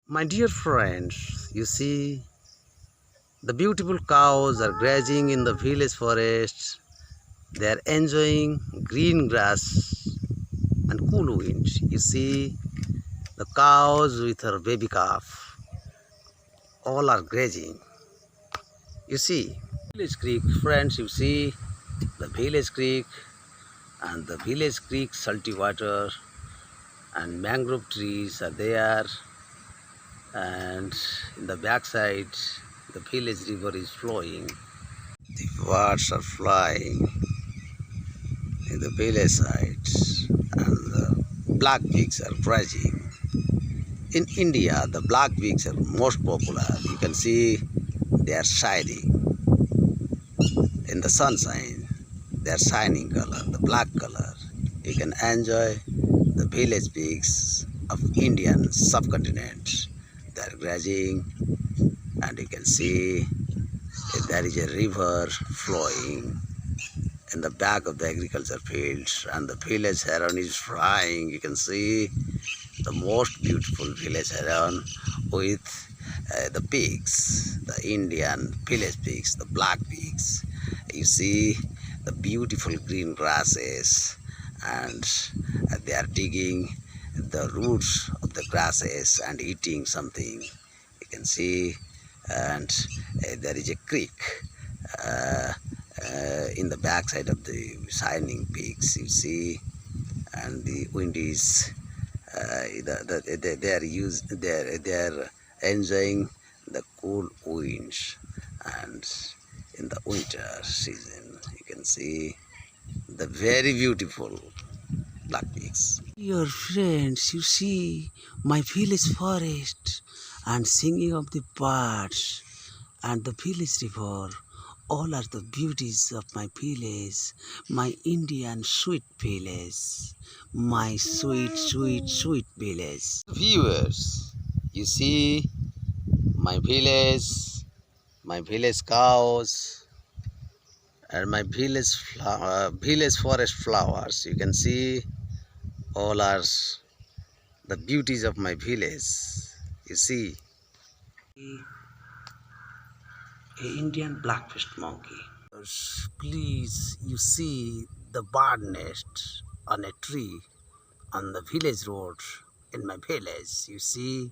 My dear friends, you see, the beautiful cows are grazing in the village forest. They are enjoying green grass and cool wind. You see, the cows with her baby calf, all are grazing. You see, village creek, friends, you see, the village creek and the village creek salty water and mangrove trees are there, and in the backside the village river is flowing. The birds are flying in the village sides, and the black pigs are grazing. In India, the black pigs are most popular. You can see they are shining in the sunshine. They are shining color, the black color. You can enjoy the village pigs of Indian subcontinent. They are grazing, and you can see there is a river flowing in the back of the agriculture fields, and the village heron is flying. You can see the most beautiful village heron with the pigs, the Indian village pigs, the black pigs. You see the beautiful green grasses, and they are digging the roots of the grasses and eating something. You can see, and there is a creek uh, in the backside of the shining peaks. You see, and the wind is they're enjoying the cool winds, and in the winter season you can see the very beautiful black peaks. Dear friends, you see my village forest and singing of the birds and the village river. All are the beauties of my village, my Indian sweet village, my sweet, sweet, sweet village. Viewers, you see my village cows, and my village forest flowers. You can see all are the beauties of my village. You see, a Indian black-faced monkey. Please, you see the bird nest on a tree on the village road in my village. You see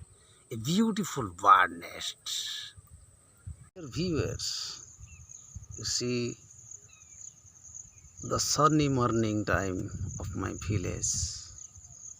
a beautiful bird nest. Dear viewers, you see the sunny morning time of my village.